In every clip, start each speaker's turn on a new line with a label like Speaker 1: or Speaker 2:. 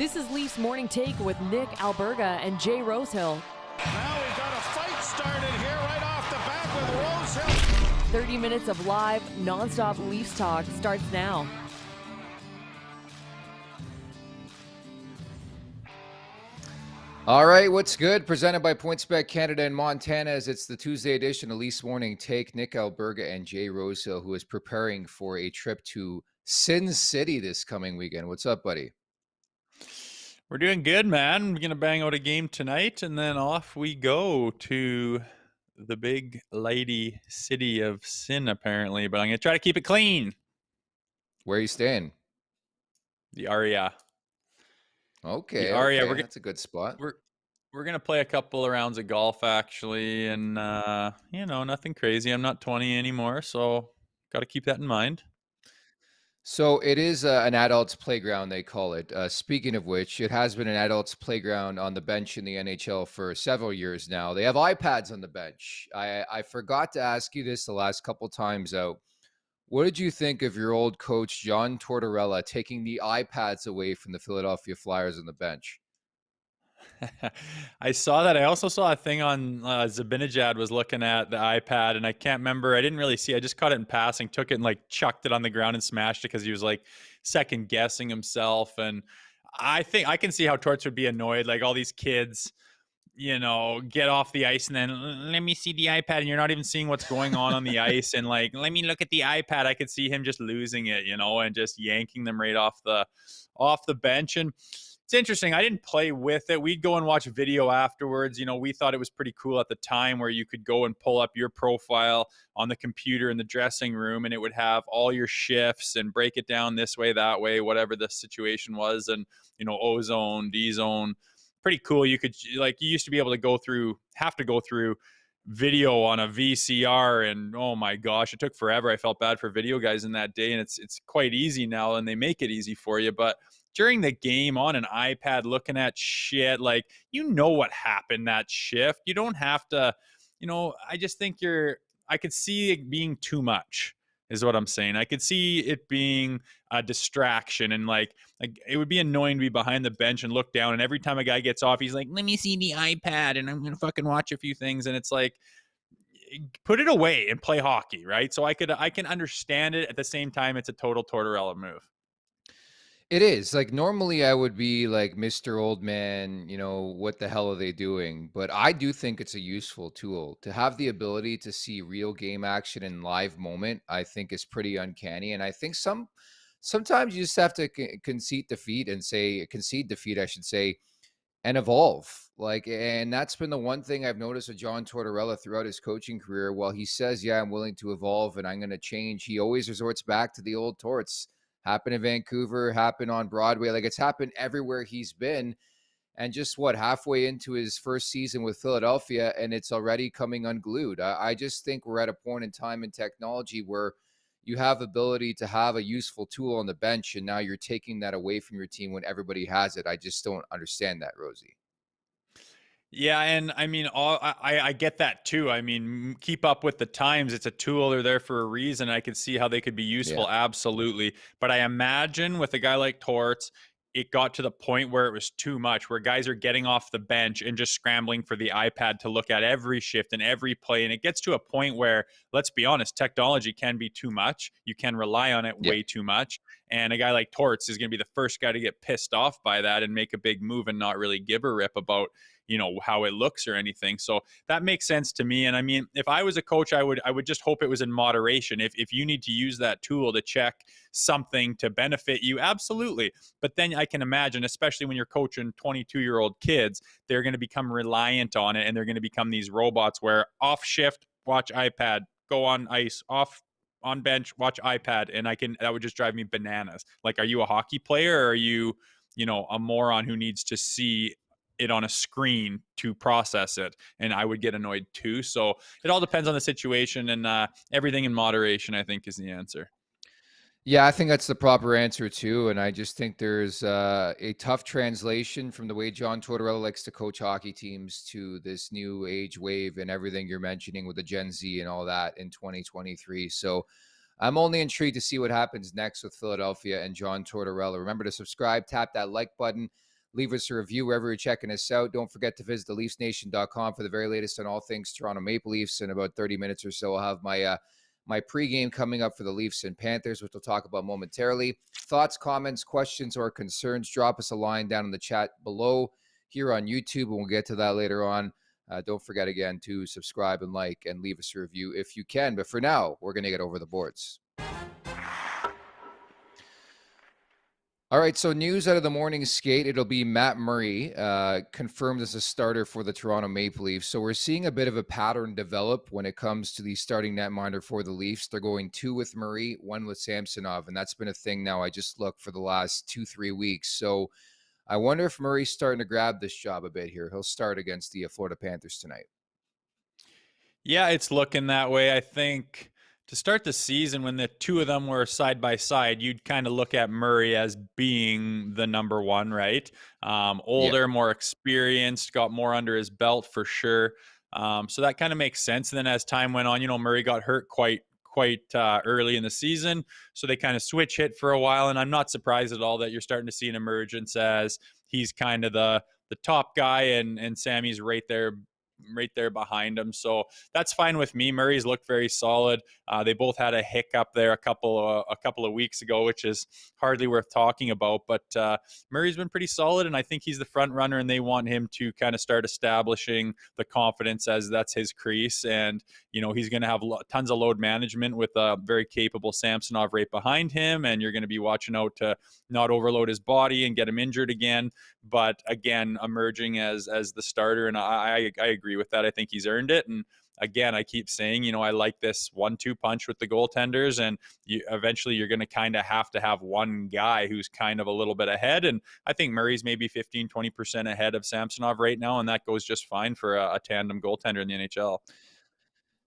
Speaker 1: This is Leafs Morning Take with Nick Alberga and Jay Rosehill.
Speaker 2: Now we've got a fight started here right off the bat with Rosehill.
Speaker 1: 30 minutes of live, nonstop Leafs talk starts now.
Speaker 3: All right, what's good? Presented by PointsBet Canada and Montana, as it's the Tuesday edition of Leafs Morning Take. Nick Alberga and Jay Rosehill, who is preparing for a trip to Sin City this coming weekend. What's up, buddy?
Speaker 4: We're doing good, man. We're going to bang out a game tonight, and then off we go to the big lady city of Sin, apparently. But I'm going to try to keep it clean.
Speaker 3: Where are you staying?
Speaker 4: The Aria.
Speaker 3: Okay,
Speaker 4: the Aria.
Speaker 3: Okay. That's a good spot.
Speaker 4: We're going to play a couple of rounds of golf, actually, and, nothing crazy. I'm not 20 anymore, so got to keep that in mind.
Speaker 3: So it is an adults playground, they call it. Speaking of which, it has been an adults playground on the bench in the NHL for several years now. They have iPads on the bench. I forgot to ask you this the last couple times out. What did you think of your old coach, John Tortorella, taking the iPads away from the Philadelphia Flyers on the bench?
Speaker 4: I saw that. I also saw a thing on Zabinajad was looking at the iPad, and I can't remember. I didn't really see. I just caught it in passing, took it and chucked it on the ground and smashed it because he was second guessing himself. And I think I can see how Torts would be annoyed. All these kids, get off the ice and then let me see the iPad, and you're not even seeing what's going on the ice. And let me look at the iPad. I could see him just losing it, and just yanking them right off the bench. And it's interesting. I didn't play with it. We'd go and watch video afterwards. We thought it was pretty cool at the time where you could go and pull up your profile on the computer in the dressing room, and it would have all your shifts and break it down this way, that way, whatever the situation was. And, O zone, D zone, pretty cool. You could you used to be able to have to go through video on a VCR, and oh my gosh, it took forever. I felt bad for video guys in that day, and it's quite easy now, and they make it easy for you. But during the game on an iPad looking at shit, what happened that shift. You don't have to, I just think I could see it being too much is what I'm saying. I could see it being a distraction, and it would be annoying to be behind the bench and look down, and every time a guy gets off, he's like, let me see the iPad and I'm going to fucking watch a few things. And it's put it away and play hockey, right? So I can understand it. At the same time, it's a total Tortorella move.
Speaker 3: It is. Normally I would be Mr. Old Man, what the hell are they doing? But I do think it's a useful tool to have the ability to see real game action in live moment. I think is pretty uncanny. And I think sometimes you just have to concede defeat, I should say, and evolve. And that's been the one thing I've noticed with John Tortorella throughout his coaching career. While he says, yeah, I'm willing to evolve and I'm going to change, he always resorts back to the old torts. Happened in Vancouver, happened on Broadway. It's happened everywhere he's been. And just halfway into his first season with Philadelphia, and it's already coming unglued. I just think we're at a point in time in technology where you have ability to have a useful tool on the bench, and now you're taking that away from your team when everybody has it. I just don't understand that, Rosie.
Speaker 4: Yeah, and I mean, I get that too. I mean, keep up with the times. It's a tool. They're there for a reason. I could see how they could be useful, absolutely. But I imagine with a guy like Torts, it got to the point where it was too much, where guys are getting off the bench and just scrambling for the iPad to look at every shift and every play. And it gets to a point where, let's be honest, technology can be too much. You can rely on it way too much. And a guy like Torts is going to be the first guy to get pissed off by that and make a big move and not really give a rip about how it looks or anything. So that makes sense to me. And I mean, if I was a coach, I would just hope it was in moderation. If you need to use that tool to check something to benefit you, absolutely. But then I can imagine, especially when you're coaching 22-year-old kids, they're going to become reliant on it, and they're going to become these robots where off shift, watch iPad, go on ice, off on bench, watch iPad. And that would just drive me bananas. Are you a hockey player, or are you, a moron who needs to see it on a screen to process it? And I would get annoyed too. So it all depends on the situation, and everything in moderation, I think, is the answer.
Speaker 3: Yeah, I think that's the proper answer too. And I just think there's a tough translation from the way John Tortorella likes to coach hockey teams to this new age wave and everything you're mentioning with the Gen Z and all that in 2023. So I'm only intrigued to see what happens next with Philadelphia and John Tortorella. Remember to subscribe, tap that like button. Leave us a review wherever you're checking us out. Don't forget to visit theleafsnation.com for the very latest on all things Toronto Maple Leafs. In about 30 minutes or so, I'll have my pregame coming up for the Leafs and Panthers, which we'll talk about momentarily. Thoughts, comments, questions, or concerns, drop us a line down in the chat below here on YouTube, and we'll get to that later on. Don't forget again to subscribe and like and leave us a review if you can. But for now, we're going to get over the boards. All right, so news out of the morning skate. It'll be Matt Murray confirmed as a starter for the Toronto Maple Leafs. So we're seeing a bit of a pattern develop when it comes to the starting netminder for the Leafs. They're going 2 with Murray, 1 with Samsonov, and that's been a thing now. I just looked for the last 2-3 weeks. So I wonder if Murray's starting to grab this job a bit here. He'll start against the Florida Panthers tonight.
Speaker 4: Yeah, it's looking that way. I think to start the season, when the two of them were side by side, you'd kind of look at Murray as being the number one, right? Older, more experienced, got more under his belt for sure. So that kind of makes sense. And then as time went on, Murray got hurt quite early in the season, so they kind of switch hit for a while. And I'm not surprised at all that you're starting to see an emergence as he's kind of the top guy, and Sammy's right there behind him. So that's fine with me. Murray's looked very solid. They both had a hiccup there a couple of weeks ago, which is hardly worth talking about. But Murray's been pretty solid, and I think he's the front runner, and they want him to kind of start establishing the confidence as that's his crease. And he's going to have tons of load management with a very capable Samsonov right behind him, and you're going to be watching out to not overload his body and get him injured again. But again, emerging as the starter, and I agree with that. I think he's earned it. And again, I keep saying, I like this 1-2 punch with the goaltenders, and eventually you're going to kind of have one guy who's kind of a little bit ahead. And I think Murray's maybe 15-20% ahead of Samsonov right now, and that goes just fine for a tandem goaltender in the NHL.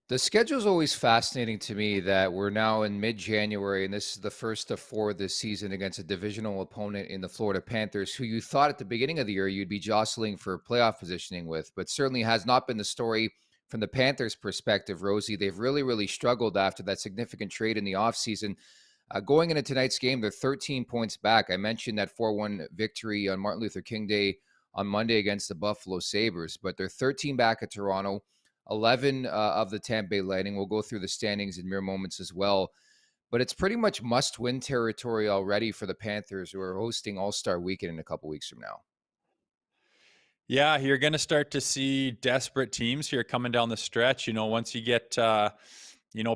Speaker 3: The schedule is always fascinating to me that we're now in mid-January, and this is the first of 4 this season against a divisional opponent in the Florida Panthers, who you thought at the beginning of the year you'd be jostling for playoff positioning with, but certainly has not been the story from the Panthers' perspective, Rosie. They've really, really struggled after that significant trade in the offseason. Going into tonight's game, they're 13 points back. I mentioned that 4-1 victory on Martin Luther King Day on Monday against the Buffalo Sabres, but they're 13 back at Toronto. 11 of the Tampa Bay Lightning. We'll go through the standings in mere moments as well. But it's pretty much must-win territory already for the Panthers, who are hosting All-Star Weekend in a couple weeks from now.
Speaker 4: Yeah, you're going to start to see desperate teams here coming down the stretch. Once you get,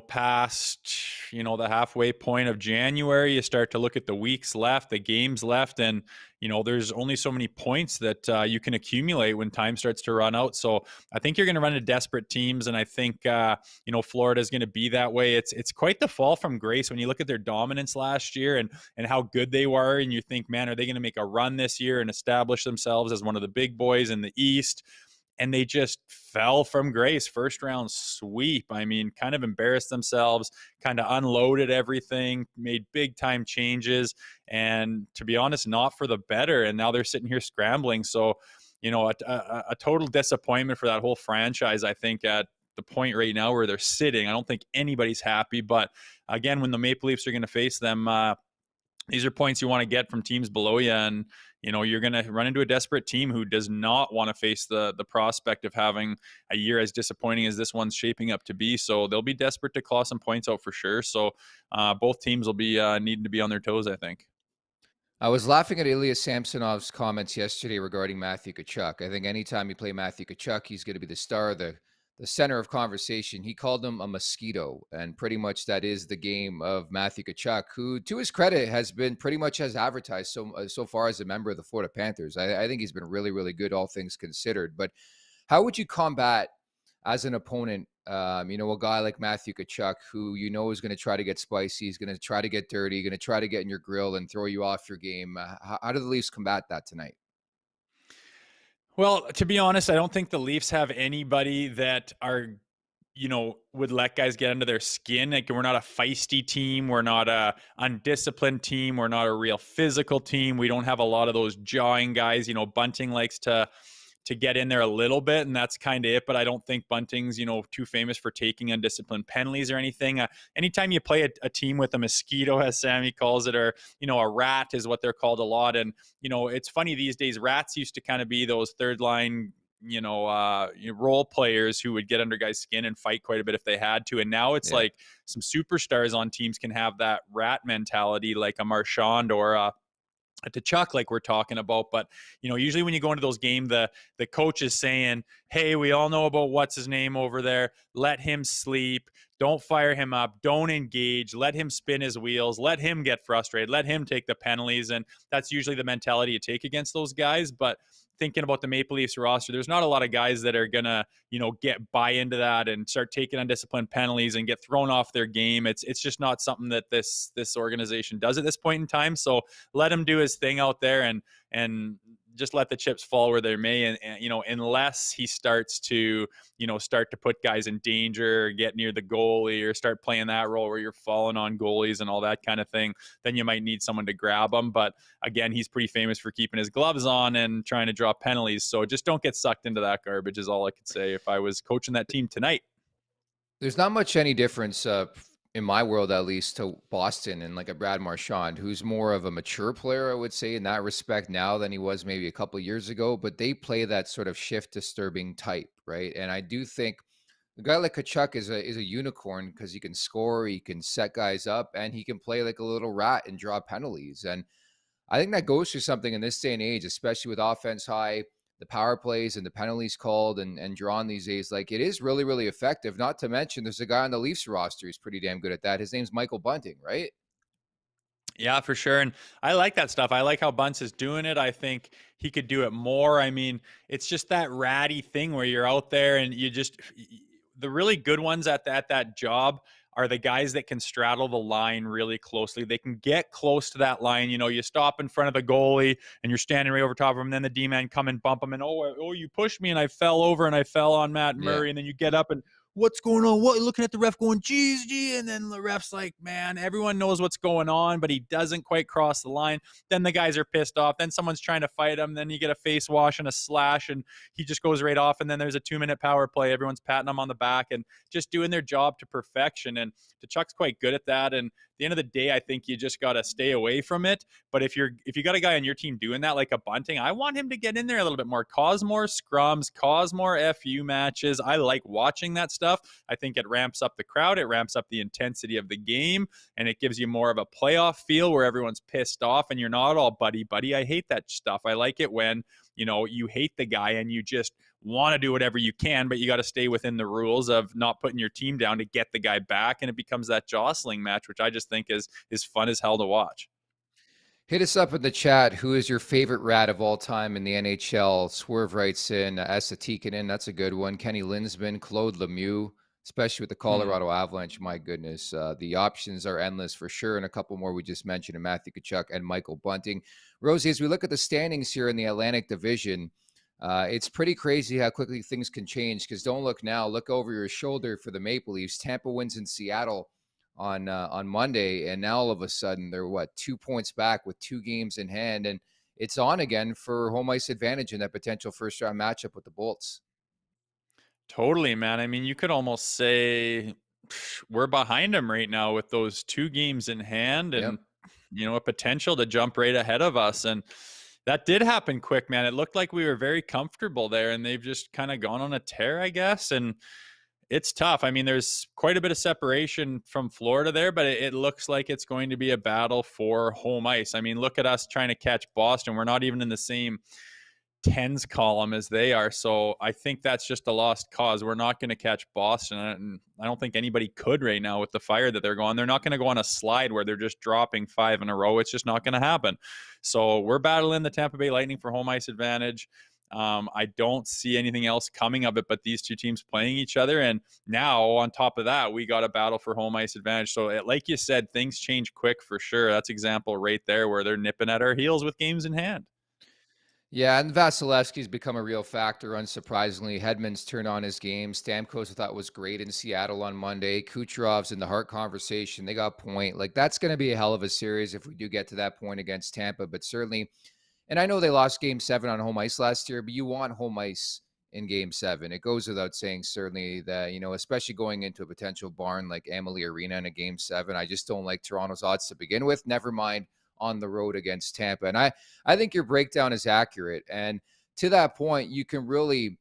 Speaker 4: past, the halfway point of January, you start to look at the weeks left, the games left, and, there's only so many points that you can accumulate when time starts to run out. So I think you're going to run into desperate teams, and I think, Florida is going to be that way. It's quite the fall from grace when you look at their dominance last year and how good they were, and you think, man, are they going to make a run this year and establish themselves as one of the big boys in the East? And they just fell from grace. First round sweep. I mean, kind of embarrassed themselves, kind of unloaded everything, made big time changes. And to be honest, not for the better. And now they're sitting here scrambling. So, a total disappointment for that whole franchise, I think, at the point right now where they're sitting. I don't think anybody's happy. But again, when the Maple Leafs are going to face them, these are points you want to get from teams below you. And, you're going to run into a desperate team who does not want to face the prospect of having a year as disappointing as this one's shaping up to be. So they'll be desperate to claw some points out for sure. So both teams will be needing to be on their toes, I think.
Speaker 3: I was laughing at Ilya Samsonov's comments yesterday regarding Matthew Tkachuk. I think anytime you play Matthew Tkachuk, he's going to be the star, the center of conversation. He called him a mosquito, and pretty much that is the game of Matthew Tkachuk, who, to his credit, has been pretty much as advertised so far as a member of the Florida Panthers. I think he's been really, really good, all things considered. But how would you combat, as an opponent, a guy like Matthew Tkachuk, who is going to try to get spicy, he's going to try to get dirty, going to try to get in your grill and throw you off your game? How do the Leafs combat that tonight?
Speaker 4: Well, to be honest, I don't think the Leafs have anybody that are, would let guys get under their skin. Like, we're not a feisty team. We're not a undisciplined team. We're not a real physical team. We don't have a lot of those jawing guys. Bunting likes to to get in there a little bit, and that's kind of it. But I don't think Bunting's, too famous for taking undisciplined penalties or anything. Anytime you play a team with a mosquito, as Sammy calls it, or a rat is what they're called a lot. And it's funny these days. Rats used to kind of be those third line role players who would get under guys' skin and fight quite a bit if they had to. And now it's like some superstars on teams can have that rat mentality, like a Marchand or a Tkachuk, like we're talking about. But usually when you go into those games, the coach is saying, hey, we all know about what's his name over there, let him sleep, don't fire him up, don't engage, let him spin his wheels, let him get frustrated, let him take the penalties. And that's usually the mentality you take against those guys. But thinking about the Maple Leafs roster, there's not a lot of guys that are gonna buy into that and start taking undisciplined penalties and get thrown off their game. It's just not something that this organization does at this point in time. So let him do his thing out there and just let the chips fall where they may. And unless he starts to put guys in danger, or get near the goalie, or start playing that role where you're falling on goalies and all that kind of thing, then you might need someone to grab him. But again, he's pretty famous for keeping his gloves on and trying to draw penalties. So just don't get sucked into that garbage is all I could say if I was coaching that team tonight.
Speaker 3: There's not much any difference in my world, at least, to Boston and like a Brad Marchand, who's more of a mature player, I would say, in that respect now than he was maybe a couple years ago. But they play that sort of shift disturbing type, right? And I do think a guy like Tkachuk is a unicorn because he can score, he can set guys up, and he can play like a little rat and draw penalties. And I think that goes to something in this day and age, especially with offense high, the power plays and the penalties called and drawn these days. Like, it is really, really effective. Not to mention there's a guy on the Leafs roster who's pretty damn good at that. His name's Michael Bunting, right?
Speaker 4: Yeah, for sure. And I like that stuff. I like how Bunce is doing it. I think he could do it more. I mean, it's just that ratty thing where you're out there and the really good ones at that job are the guys that can straddle the line really closely. They can get close to that line. You stop in front of the goalie and you're standing right over top of him. And then the D-man come and bump him. And, you pushed me and I fell over and I fell on Matt Murray.
Speaker 3: Yeah.
Speaker 4: And then you get up and, what's going on? What? Looking at the ref going, geez, gee. And then the ref's like, man, everyone knows what's going on, but he doesn't quite cross the line. Then the guys are pissed off. Then someone's trying to fight him. Then you get a face wash and a slash, and he just goes right off. And then there's a 2-minute power play. Everyone's patting him on the back and just doing their job to perfection. And Tkachuk's quite good at that. And at the end of the day, I think you just got to stay away from it. But if you got a guy on your team doing that, like a Bunting, I want him to get in there a little bit more, cause more scrums, cause more FU matches. I like watching that stuff. I think it ramps up the crowd. It ramps up the intensity of the game, and it gives you more of a playoff feel where everyone's pissed off and you're not all buddy. I hate that stuff. I like it when, you hate the guy and you just want to do whatever you can, but you got to stay within the rules of not putting your team down to get the guy back. And it becomes that jostling match, which I just think is fun as hell to watch.
Speaker 3: Hit us up in the chat. Who is your favorite rat of all time in the NHL? Swerve writes in, Esa Tikkanen, that's a good one. Kenny Linsman, Claude Lemieux, especially with the Colorado Avalanche. My goodness, the options are endless for sure. And a couple more we just mentioned, and Matthew Tkachuk and Michael Bunting. Rosie, as we look at the standings here in the Atlantic Division, it's pretty crazy how quickly things can change, because don't look now, look over your shoulder for the Maple Leafs. Tampa wins in Seattle on Monday, and now all of a sudden they're 2 points back with 2 games in hand, and it's on again for home ice advantage in that potential first round matchup with the Bolts.
Speaker 4: Totally, man. I mean, you could almost say we're behind them right now with those 2 games in hand and a potential to jump right ahead of us. And that did happen quick, man. It looked like we were very comfortable there, and they've just kind of gone on a tear, I guess. And it's tough. I mean, there's quite a bit of separation from Florida there, but it looks like it's going to be a battle for home ice. I mean, look at us trying to catch Boston. We're not even in the same tens column as they are. So I think that's just a lost cause. We're not going to catch Boston. And I don't think anybody could right now with the fire that they're going. They're not going to go on a slide where they're just dropping 5 in a row. It's just not going to happen. So we're battling the Tampa Bay Lightning for home ice advantage. I don't see anything else coming of it but these 2 teams playing each other. And now on top of that, we got a battle for home ice advantage. So like you said, things change quick for sure. That's example right there where they're nipping at our heels with games in hand.
Speaker 3: Yeah, and Vasilevsky's become a real factor, unsurprisingly. Hedman's turned on his game. Stamkos, I thought, was great in Seattle on Monday. Kucherov's in the Hart conversation. They got point. Like, that's going to be a hell of a series if we do get to that point against Tampa. But certainly And I know they lost game 7 on home ice last year, but you want home ice in game 7. It goes without saying, certainly, that, especially going into a potential barn like Amalie Arena in a game 7. I just don't like Toronto's odds to begin with, never mind on the road against Tampa. And I think your breakdown is accurate. And to that point, you can really,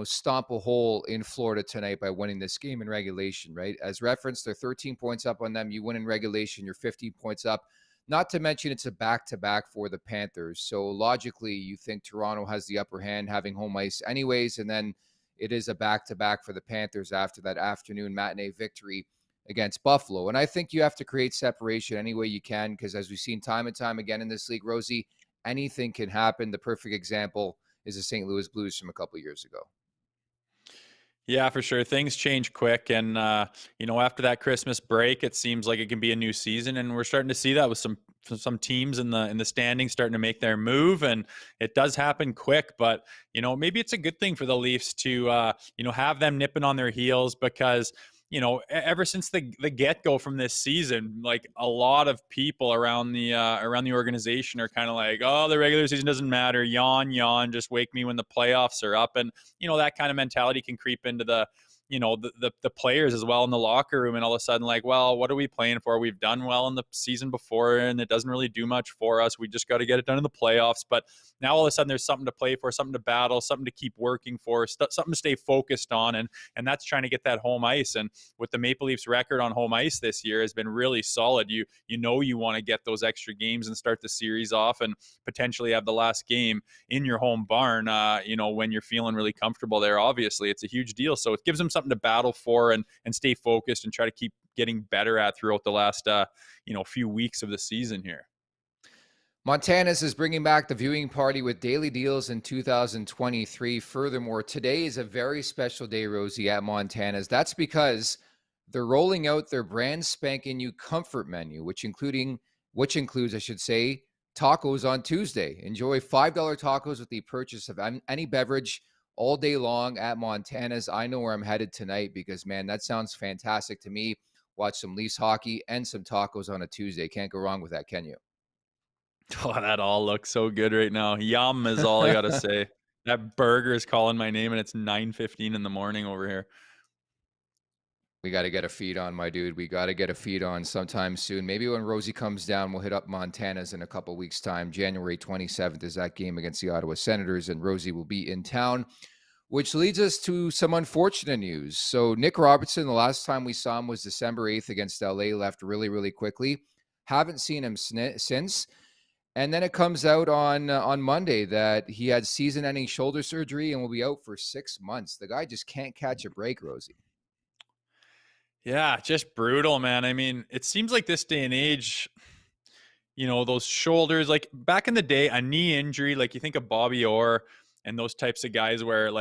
Speaker 3: stomp a hole in Florida tonight by winning this game in regulation, right? As referenced, they're 13 points up on them. You win in regulation, you're 15 points up. Not to mention it's a back-to-back for the Panthers. So logically, you think Toronto has the upper hand having home ice anyways, and then it is a back-to-back for the Panthers after that afternoon matinee victory against Buffalo. And I think you have to create separation any way you can, because as we've seen time and time again in this league, Rosie, anything can happen. The perfect example is the St. Louis Blues from a couple of years ago.
Speaker 4: Yeah, for sure. Things change quick. And, after that Christmas break, it seems like it can be a new season. And we're starting to see that with some teams in the standings starting to make their move. And it does happen quick. But, maybe it's a good thing for the Leafs to, have them nipping on their heels, because ever since the get-go from this season, like, a lot of people around the organization are kind of like, oh, the regular season doesn't matter, yawn, just wake me when the playoffs are up. And that kind of mentality can creep into the players as well in the locker room, and all of a sudden, like, well, what are we playing for? We've done well in the season before, and it doesn't really do much for us. We just got to get it done in the playoffs. But now all of a sudden there's something to play for, something to battle, something to keep working for, something to stay focused on, and that's trying to get that home ice. And with the Maple Leafs record on home ice this year has been really solid. You want to get those extra games and start the series off, and potentially have the last game in your home barn, when you're feeling really comfortable there. Obviously, it's a huge deal. So it gives them something to battle for and stay focused and try to keep getting better at throughout the last, few weeks of the season here.
Speaker 3: Montana's is bringing back the viewing party with daily deals in 2023. Furthermore, today is a very special day, Rosie, at Montana's. That's because they're rolling out their brand spanking new comfort menu, which includes, I should say, tacos on Tuesday. Enjoy $5 tacos with the purchase of any beverage all day long at Montana's. I know where I'm headed tonight because, man, that sounds fantastic to me. Watch some Leafs hockey and some tacos on a Tuesday. Can't go wrong with that, can you?
Speaker 4: Oh, that all looks so good right now. Yum is all I got to say. That burger is calling my name, and it's 9:15 in the morning over here.
Speaker 3: We got to get a feed on, my dude. We got to get a feed on sometime soon. Maybe when Rosie comes down, we'll hit up Montana's in a couple weeks' time. January 27th is that game against the Ottawa Senators, and Rosie will be in town, which leads us to some unfortunate news. So Nick Robertson, the last time we saw him was December 8th against LA, left really, really quickly. Haven't seen him since. And then it comes out on Monday that he had season-ending shoulder surgery and will be out for 6 months. The guy just can't catch a break, Rosie.
Speaker 4: Yeah, just brutal, man. I mean, it seems like this day and age, those shoulders, like back in the day, a knee injury, like you think of Bobby Orr and those types of guys where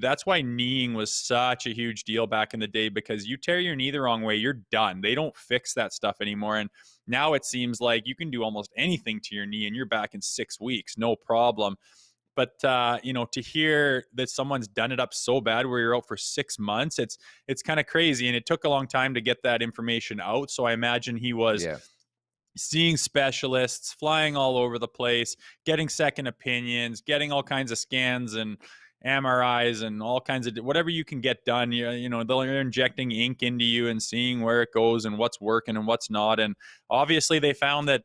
Speaker 4: that's why kneeing was such a huge deal back in the day, because you tear your knee the wrong way, you're done. They don't fix that stuff anymore. And now it seems like you can do almost anything to your knee and you're back in 6 weeks, no problem. But, to hear that someone's done it up so bad where you're out for 6 months, it's kind of crazy. And it took a long time to get that information out. So I imagine he was seeing specialists, flying all over the place, getting second opinions, getting all kinds of scans and MRIs and all kinds of whatever you can get done. They're injecting ink into you and seeing where it goes and what's working and what's not. And obviously they found that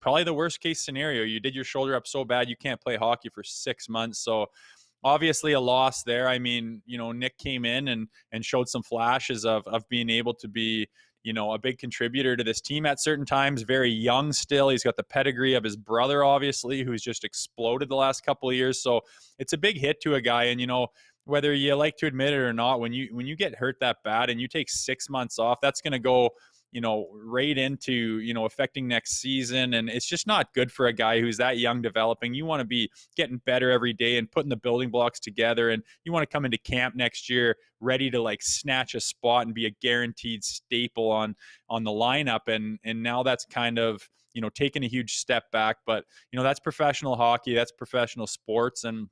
Speaker 4: probably the worst case scenario, you did your shoulder up so bad you can't play hockey for 6 months. So obviously a loss there. I mean, Nick came in and showed some flashes of being able to be, a big contributor to this team at certain times. Very young still. He's got the pedigree of his brother, obviously, who's just exploded the last couple of years. So it's a big hit to a guy. And, whether you like to admit it or not, when you get hurt that bad and you take 6 months off, that's going to go right into, affecting next season. And it's just not good for a guy who's that young developing. You want to be getting better every day and putting the building blocks together. And you want to come into camp next year ready to snatch a spot and be a guaranteed staple on the lineup. And now that's kind of, taking a huge step back. But, that's professional hockey. That's professional sports. And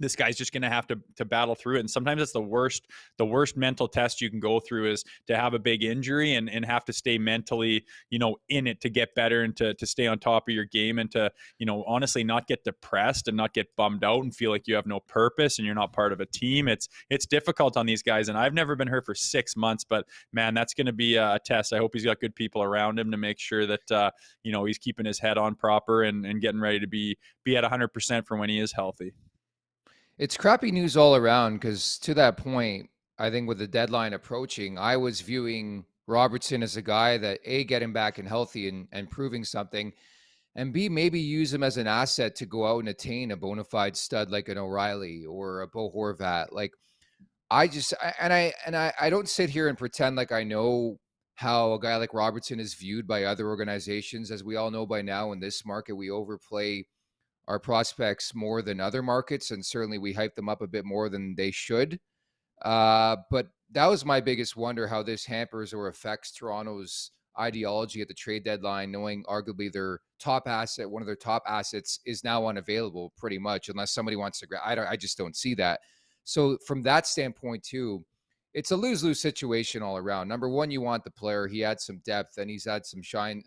Speaker 4: this guy's just going to have to battle through it. And sometimes it's the worst mental test you can go through is to have a big injury and have to stay mentally, in it to get better and to stay on top of your game and to, honestly not get depressed and not get bummed out and feel like you have no purpose and you're not part of a team. It's difficult on these guys. And I've never been hurt for 6 months, but man, that's going to be a test. I hope he's got good people around him to make sure that, he's keeping his head on proper and getting ready to be at 100% for when he is healthy.
Speaker 3: It's crappy news all around because to that point, I think with the deadline approaching, I was viewing Robertson as a guy that A, get him back and healthy and proving something, and B, maybe use him as an asset to go out and attain a bona fide stud like an O'Reilly or a Bo Horvat. Like I don't sit here and pretend like I know how a guy like Robertson is viewed by other organizations. As we all know by now, in this market, we overplay our prospects more than other markets, and certainly we hype them up a bit more than they should. But that was my biggest wonder, how this hampers or affects Toronto's ideology at the trade deadline, knowing arguably their top asset, one of their top assets, is now unavailable pretty much, unless somebody wants to grab. I just don't see that. So from that standpoint too, it's a lose-lose situation all around. Number one, you want the player. He had some depth and he's had some shine.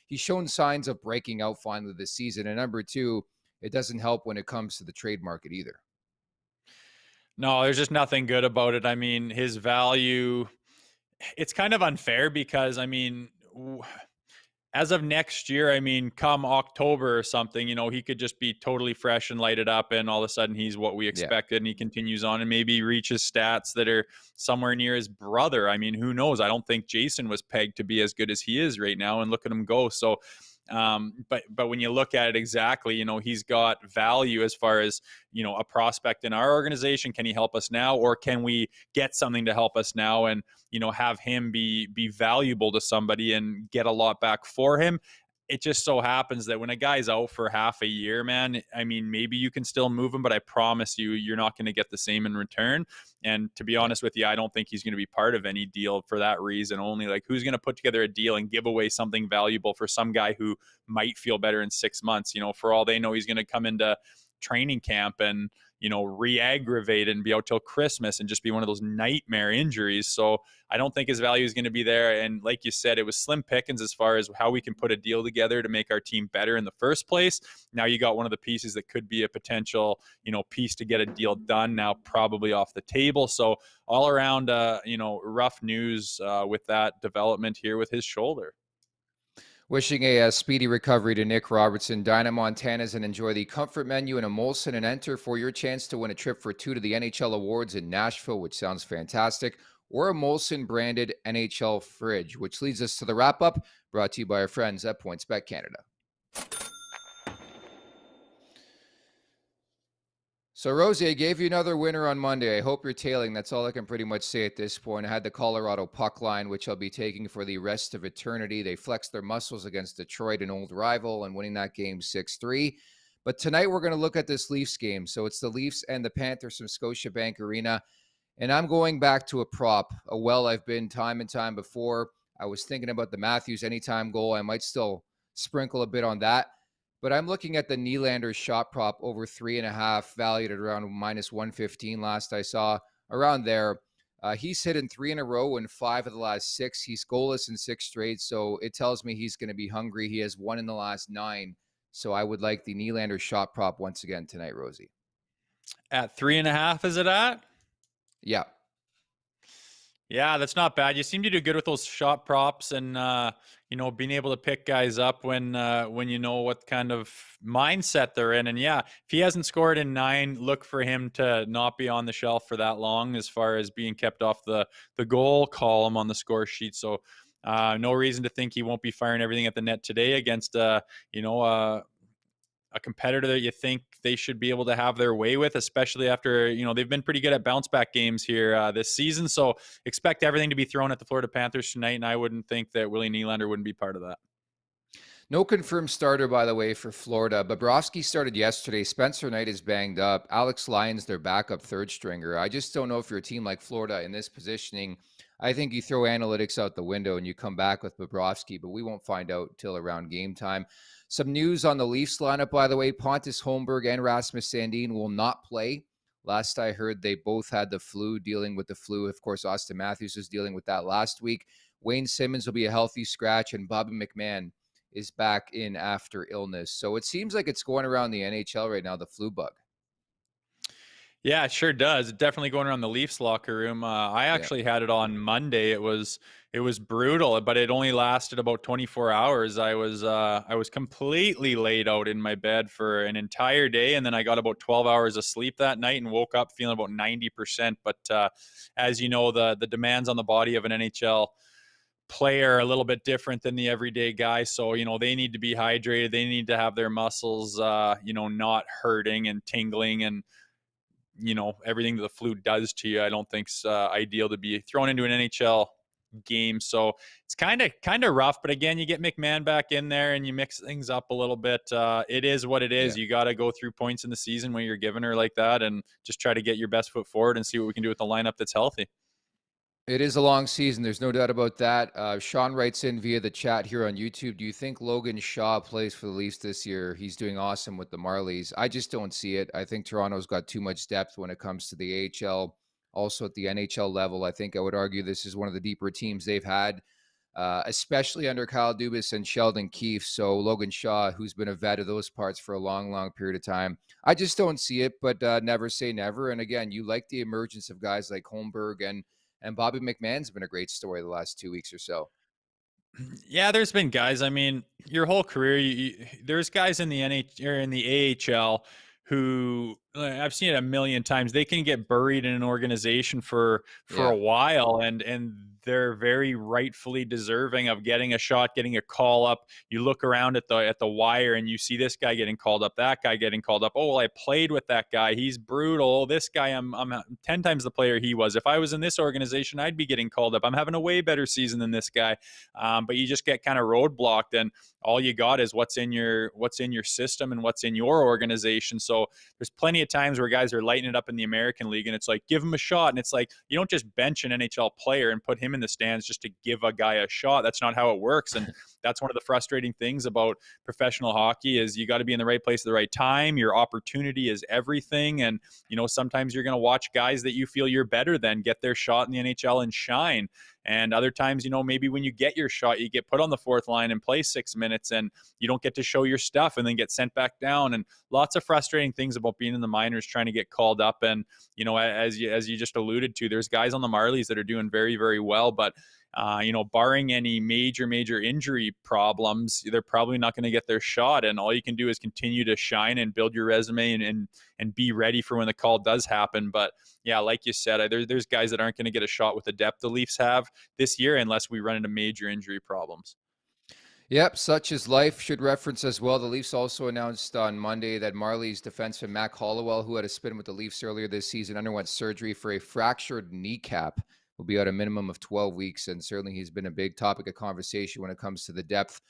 Speaker 3: He's shown signs of breaking out finally this season. And number two, it doesn't help when it comes to the trade market either.
Speaker 4: No, there's just nothing good about it. I mean, his value, it's kind of unfair because, I mean, as of next year, I mean, come October or something, he could just be totally fresh and lighted up, and all of a sudden he's what we expected, and he continues on and maybe reaches stats that are somewhere near his brother. I mean, who knows? I don't think Jason was pegged to be as good as he is right now, and look at him go. So, but when you look at it exactly, he's got value as far as, a prospect in our organization. Can he help us now, or can we get something to help us now and, have him be valuable to somebody and get a lot back for him? It just so happens that when a guy's out for half a year, man, I mean, maybe you can still move him, but I promise you, you're not going to get the same in return. And to be honest with you, I don't think he's going to be part of any deal for that reason only. Like, who's going to put together a deal and give away something valuable for some guy who might feel better in 6 months? For all they know, he's going to come into training camp and, re-aggravate and be out till Christmas and just be one of those nightmare injuries. So I don't think his value is going to be there. And like you said, it was slim pickings as far as how we can put a deal together to make our team better in the first place. Now you got one of the pieces that could be a potential, piece to get a deal done, now probably off the table. So all around, rough news with that development here with his shoulder.
Speaker 3: Wishing a speedy recovery to Nick Robertson. Dine at Montana's and enjoy the comfort menu in a Molson and enter for your chance to win a trip for two to the NHL Awards in Nashville, which sounds fantastic, or a Molson branded NHL fridge, which leads us to the wrap up, brought to you by our friends at PointsBet Canada. So, Rosie, I gave you another winner on Monday. I hope you're tailing. That's all I can pretty much say at this point. I had the Colorado puck line, which I'll be taking for the rest of eternity. They flexed their muscles against Detroit, an old rival, and winning that game 6-3. But tonight we're going to look at this Leafs game. So it's the Leafs and the Panthers from Scotiabank Arena. And I'm going back to a prop, a well I've been time and time before. I was thinking about the Matthews anytime goal. I might still sprinkle a bit on that. But I'm looking at the Nylander shot prop over 3.5, valued at around minus 115 last I saw, around there. He's hit in 3 in a row in 5 of the last 6. He's goalless in 6 straight, so it tells me he's going to be hungry. He has 1 in the last 9. So I would like the Nylander shot prop once again tonight, Rosie.
Speaker 4: At 3.5, is it at?
Speaker 3: Yeah.
Speaker 4: Yeah, that's not bad. You seem to do good with those shot props and, being able to pick guys up when you know what kind of mindset they're in. And yeah, if he hasn't scored in 9, look for him to not be on the shelf for that long as far as being kept off the goal column on the score sheet. So no reason to think he won't be firing everything at the net today against, a competitor that you think they should be able to have their way with, especially after, they've been pretty good at bounce back games here this season. So expect everything to be thrown at the Florida Panthers tonight. And I wouldn't think that Willie Nylander wouldn't be part of that.
Speaker 3: No confirmed starter, by the way, for Florida. Bobrovsky started yesterday. Spencer Knight is banged up. Alex Lyons, their backup third stringer. I just don't know if you're a team like Florida in this positioning. I think you throw analytics out the window and you come back with Bobrovsky, but we won't find out till around game time. Some news on the Leafs lineup, by the way. Pontus Holmberg and Rasmus Sandin will not play Last I heard, they both had the flu, dealing with the flu. Of course, Austin Matthews was dealing with that last week. Wayne Simmons will be a healthy scratch, and Bobby McMahon is back in after illness. So it seems like it's going around the NHL right now, the flu bug.
Speaker 4: Yeah, it sure does. It's definitely going around the Leafs locker room. I
Speaker 3: Yeah.
Speaker 4: actually had it on Monday. It was brutal, but it only lasted about 24 hours. I was completely laid out in my bed for an entire day, and then I got about 12 hours of sleep that night and woke up feeling about 90%. But as you know, the demands on the body of an NHL player are a little bit different than the everyday guy. So, they need to be hydrated. They need to have their muscles, not hurting and tingling and everything that the flu does to you. I don't think's ideal to be thrown into an NHL game. So it's kind of rough. But again, you get McMahon back in there and you mix things up a little bit. It is what it is.
Speaker 3: Yeah.
Speaker 4: You got to go through points in the season when you're giving her like that, and just try to get your best foot forward and see what we can do with the lineup that's healthy.
Speaker 3: It is a long season. There's no doubt about that. Sean writes in via the chat here on YouTube. Do you think Logan Shaw plays for the Leafs this year? He's doing awesome with the Marlies. I just don't see it. I think Toronto's got too much depth when it comes to the AHL. Also at the NHL level, I think I would argue this is one of the deeper teams they've had, especially under Kyle Dubas and Sheldon Keefe. So Logan Shaw, who's been a vet of those parts for a long, long period of time, I just don't see it, but never say never. And again, you like the emergence of guys like Holmberg and Bobby McMahon's been a great story the last 2 weeks or so.
Speaker 4: Yeah, there's been guys. I mean, your whole career, there's guys in the or in the AHL who I've seen it a million times. They can get buried in an organization for
Speaker 3: Yeah.
Speaker 4: a while, and they're very rightfully deserving of getting a shot, getting a call up. You look around at the wire and you see this guy getting called up, that guy getting called up. Oh, well, I played with that guy. He's brutal. This guy, I'm 10 times the player he was. If I was in this organization, I'd be getting called up. I'm having a way better season than this guy. But you just get kind of roadblocked, and all you got is what's in your system and what's in your organization. So there's plenty of times where guys are lighting it up in the American League, and it's like, give him a shot. And it's like, you don't just bench an NHL player and put him in the stands just to give a guy a shot. That's not how it works. And that's one of the frustrating things about professional hockey is you got to be in the right place at the right time. Your opportunity is everything. And, sometimes you're going to watch guys that you feel you're better than get their shot in the NHL and shine. And other times, maybe when you get your shot, you get put on the fourth line and play 6 minutes and you don't get to show your stuff and then get sent back down. And lots of frustrating things about being in the minors, trying to get called up. And, as you just alluded to, there's guys on the Marlies that are doing very, very well. But, barring any major injury problems, they're probably not going to get their shot. And all you can do is continue to shine and build your resume and be ready for when the call does happen. But yeah, like you said, there's guys that aren't going to get a shot with the depth the Leafs have this year unless we run into major injury problems.
Speaker 3: Yep, such is life. Should reference as well, the Leafs also announced on Monday that Marlies defenseman Mac Hollowell, who had a spin with the Leafs earlier this season, underwent surgery for a fractured kneecap. Will be out a minimum of 12 weeks, and certainly he's been a big topic of conversation when it comes to the depth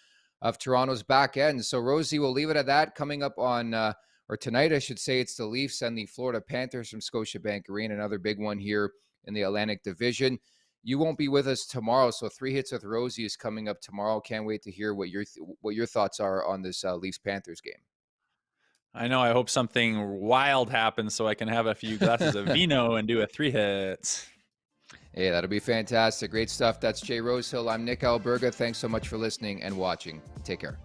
Speaker 3: of Toronto's back end. So, Rosie, we'll leave it at that. Coming up on, or tonight, I should say, it's the Leafs and the Florida Panthers from Scotiabank Arena, another big one here in the Atlantic Division. You won't be with us tomorrow, so 3 Hits with Rosie is coming up tomorrow. Can't wait to hear what your thoughts are on this Leafs Panthers game.
Speaker 4: I know. I hope something wild happens so I can have a few glasses of vino and do a 3 hits.
Speaker 3: Hey, that'll be fantastic. Great stuff. That's Jay Rosehill. I'm Nick Alberga. Thanks so much for listening and watching. Take care.